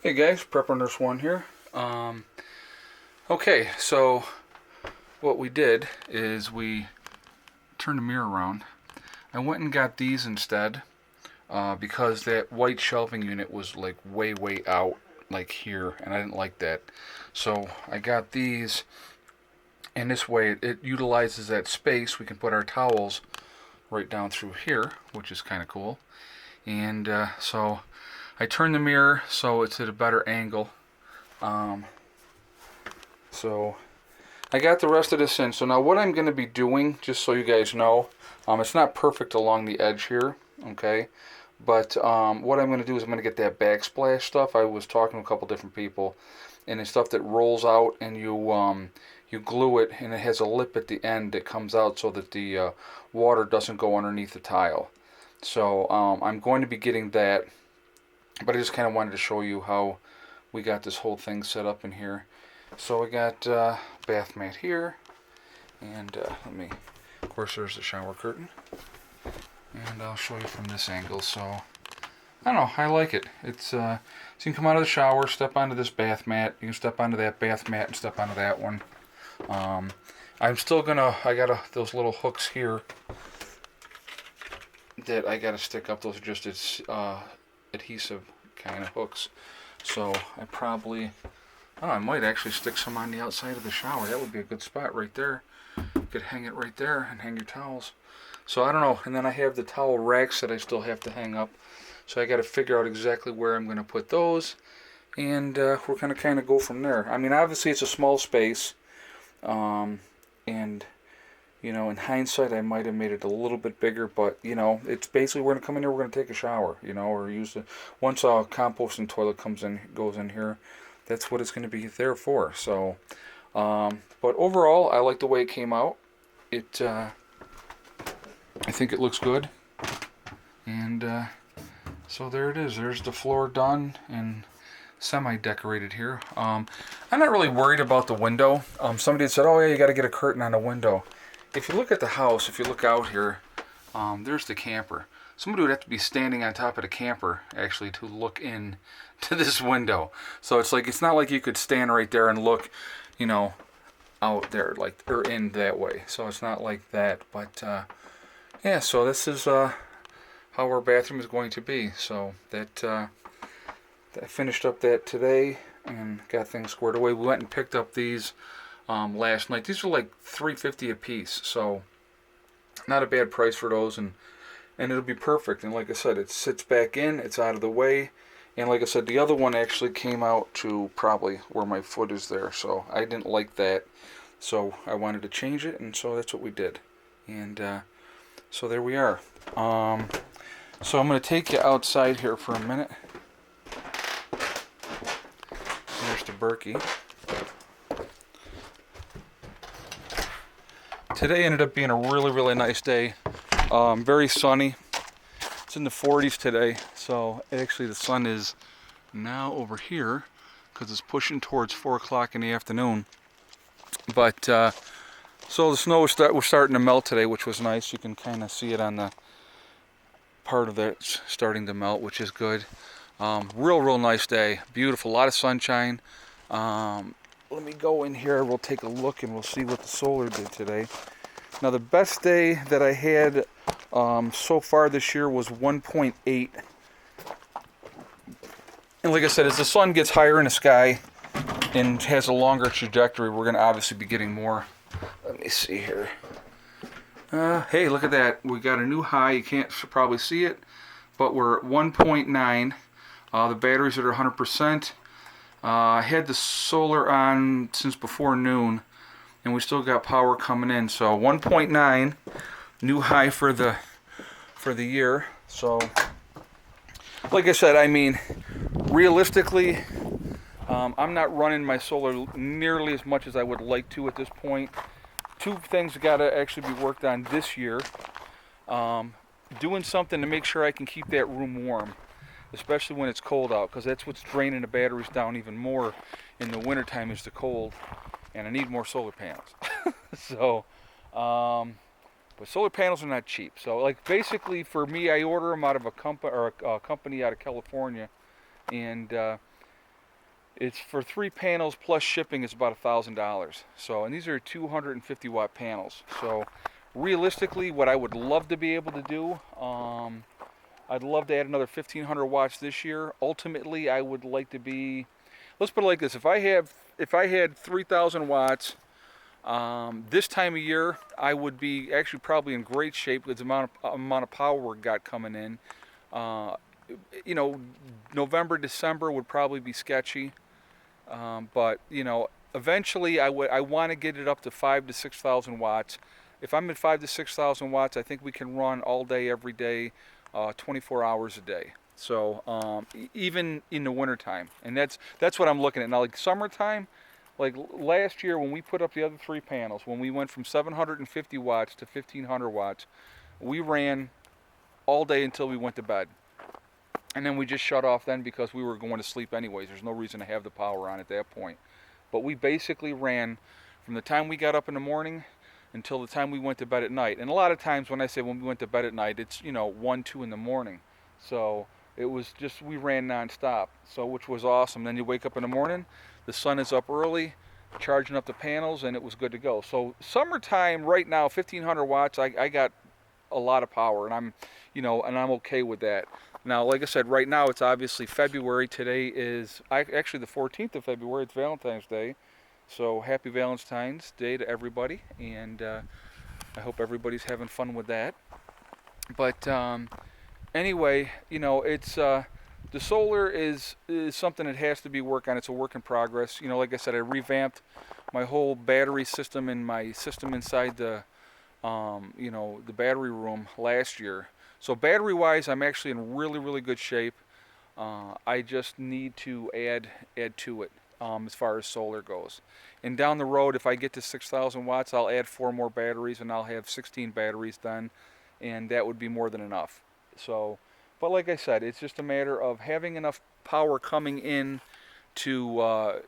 Hey guys, Prepper Nurse One here. Okay, so what we did is we turned the mirror around. I went and got these instead because that white shelving unit was like way out, like here, and I didn't like that. So I got these, and this way it utilizes that space. We can put our towels right down through here, which is kind of cool. And so I turned the mirror so it's at a better angle. So I got the rest of this in. So now what I'm going to be doing, just so you guys know, it's not perfect along the edge here, okay? But what I'm going to do is I'm going to get that backsplash stuff. I was talking to a couple different people, and it's stuff that rolls out, and you glue it, and it has a lip at the end that comes out so that the water doesn't go underneath the tile. So I'm going to be getting that, but I just kind of wanted to show you how we got this whole thing set up in here. So we got bath mat here, and of course there's the shower curtain, and I'll show you from this angle. So I don't know, I like it. It's so you can come out of the shower, step onto this bath mat, you can step onto that bath mat and step onto that one. I'm still gonna, I got those little hooks here that I gotta stick up. Those are just adhesive kind of hooks. So I probably, I might actually stick some on the outside of the shower. That would be a good spot right there. You could hang it right there and hang your towels. So I don't know. And then I have the towel racks that I still have to hang up. So I got to figure out exactly where I'm going to put those. And we're going to kind of go from there. I mean, obviously it's a small space. And, you know, in hindsight, I might have made it a little bit bigger. But, you know, it's basically we're going to come in here, we're going to take a shower, you know, or use it. Once a composting toilet goes in here, that's what it's going to be there for. So, but overall, I like the way it came out. I think it looks good. And so there it is. There's the floor done and semi-decorated here. I'm not really worried about the window. Somebody had said, "Oh yeah, you got to get a curtain on the window." If you look at the house, if you look out here, there's the camper. Somebody would have to be standing on top of the camper actually to look in to this window. So it's like, it's not like you could stand right there and look, you know, out there like, or in that way. So it's not like that. But yeah, so this is how our bathroom is going to be. So that I finished up that today and got things squared away. We went and picked up these last night. These are like $3.50 a piece. So not a bad price for those, and it'll be perfect. And like I said, it sits back in, it's out of the way. And like I said, the other one actually came out to probably where my foot is there. So I didn't like that. So I wanted to change it, and so that's what we did. And so there we are. So I'm going to take you outside here for a minute. There's the Berkey. Today ended up being a really nice day. Very sunny. It's in the 40s today, so actually the sun is now over here because it's pushing towards 4 o'clock in the afternoon. But so the snow was starting to melt today, which was nice. You can kind of see it on the part of it starting to melt, which is good. Real nice day. Beautiful, a lot of sunshine. Let me go in here, we'll take a look and we'll see what the solar did today. Now the best day that I had so far this year was 1.8. And like I said, as the sun gets higher in the sky and has a longer trajectory, we're going to obviously be getting more. Let me see here. Hey, look at that. We got a new high. You can't probably see it, but we're at 1.9. The batteries are at 100%. I had the solar on since before noon, and we still got power coming in. So 1.9, new high for the year. So, like I said, I mean, realistically, I'm not running my solar nearly as much as I would like to at this point. Two things got to actually be worked on this year. Doing something to make sure I can keep that room warm, especially when it's cold out, because that's what's draining the batteries down even more in the wintertime is the cold, and I need more solar panels. So, but solar panels are not cheap. So, like, basically for me, I order them out of a company out of California, and It's for 3 panels plus shipping is about $1,000. So, and these are 250 watt panels. So, realistically, what I would love to be able to do, I'd love to add another 1,500 watts this year. Ultimately, I would like to be, let's put it like this: if I had 3,000 watts this time of year, I would be actually probably in great shape with the amount of power we got coming in. Uh, you know, November, December would probably be sketchy. But you know, eventually I want to get it up to 5 to 6,000 watts. If I'm at 5 to 6,000 watts, I think we can run all day, every day, 24 hours a day. So even in the wintertime, and that's what I'm looking at now. Like summertime, like last year when we put up the other 3 panels, when we went from 750 watts to 1,500 watts, we ran all day until we went to bed. And then we just shut off then because we were going to sleep anyways. There's no reason to have the power on at that point. But we basically ran from the time we got up in the morning until the time we went to bed at night. And a lot of times when I say when we went to bed at night, it's, you know, 1, 2 in the morning. So it was just, we ran nonstop. So, which was awesome. Then you wake up in the morning, the sun is up early, charging up the panels, and it was good to go. So summertime right now, 1,500 watts, I got a lot of power, and I'm okay with that. Now, like I said, right now it's obviously February. Today is actually the 14th of February. It's Valentine's Day. So happy Valentine's Day to everybody, and I hope everybody's having fun with that. But anyway, you know, it's the solar is something that has to be worked on. It's a work in progress. You know, like I said, I revamped my whole battery system and my system inside the the battery room last year. So battery-wise, I'm actually in really, really good shape. I just need to add to it as far as solar goes. And down the road, if I get to 6,000 watts, I'll add 4 more batteries, and I'll have 16 batteries then, and that would be more than enough. So, but like I said, it's just a matter of having enough power coming in to,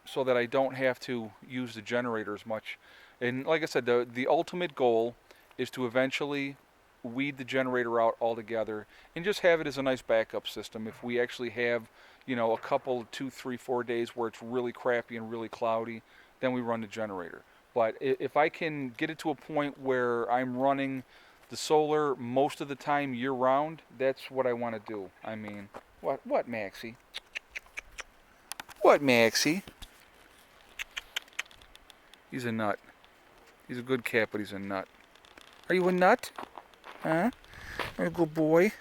so that I don't have to use the generator as much. And like I said, the ultimate goal is to eventually weed the generator out altogether and just have it as a nice backup system. If we actually have, a couple, 2, 3, 4 days where it's really crappy and really cloudy, then we run the generator. But if I can get it to a point where I'm running the solar most of the time year round, that's what I want to do. I mean, what, Maxie? What, Maxie? He's a nut. He's a good cat, but he's a nut. Are you a nut? Huh? Are you a good boy?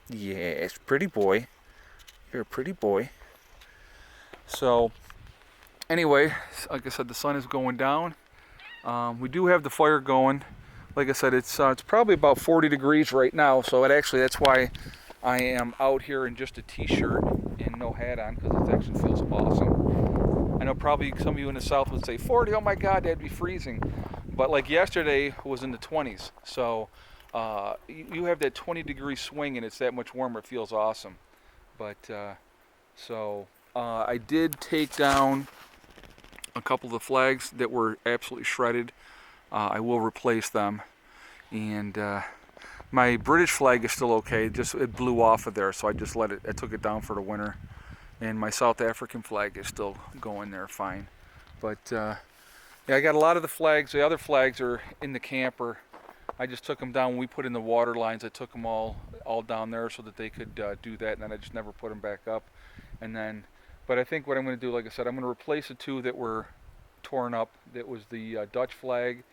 Yes, pretty boy. You're a pretty boy. So, anyway, like I said, the sun is going down. We do have the fire going. Like I said, it's probably about 40 degrees right now. So that's why I am out here in just a t-shirt and no hat on, because it actually feels awesome. I know probably some of you in the south would say 40. Oh my God, that'd be freezing. But like yesterday was in the 20s. So you have that 20-degree swing, and it's that much warmer. It feels awesome. But I did take down a couple of the flags that were absolutely shredded. I will replace them, and my British flag is still okay. It blew off of there, so I just I took it down for the winter. And my South African flag is still going there fine. But yeah, I got a lot of the flags. The other flags are in the camper. I just took them down when we put in the water lines. I took them all down there so that they could do that, and then I just never put them back up. And then, but I think what I'm going to do, like I said, I'm going to replace the 2 that were torn up. That was the Dutch flag,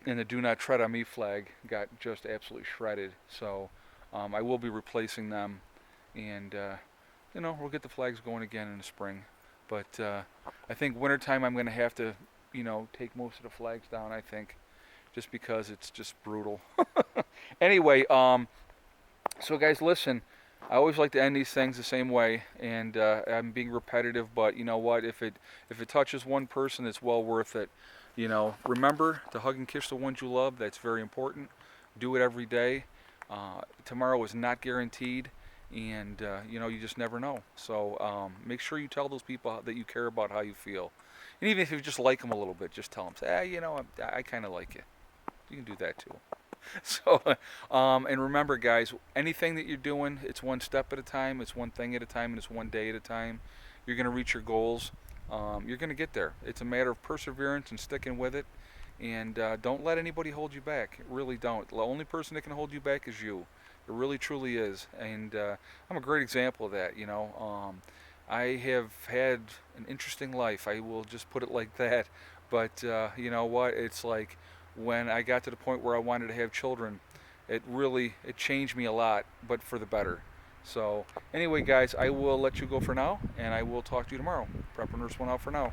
and the Do Not Tread on Me flag got just absolutely shredded. So I will be replacing them, and we'll get the flags going again in the spring. But I think wintertime I'm going to have to, take most of the flags down, I think, just because it's just brutal. Anyway, so guys, listen, I always like to end these things the same way, and I'm being repetitive, but you know what? If it touches one person, it's well worth it. Remember to hug and kiss the ones you love. That's very important. Do it every day. Tomorrow is not guaranteed, and you just never know. So make sure you tell those people that you care about how you feel, and even if you just like them a little bit, just tell them, say, I kind of like you. You can do that too. So, and remember, guys, anything that you're doing, it's one step at a time, it's one thing at a time, and it's one day at a time. you're going to reach your goals. You're going to get there. It's a matter of perseverance and sticking with it. And don't let anybody hold you back. Really don't. The only person that can hold you back is you. It really truly is. And I'm a great example of that. I have had an interesting life. I will just put it like that. But you know what? It's like when I got to the point where I wanted to have children, it changed me a lot, but for the better. So anyway, guys, I will let you go for now, and I will talk to you tomorrow. Prepper Nurse 1 out for now.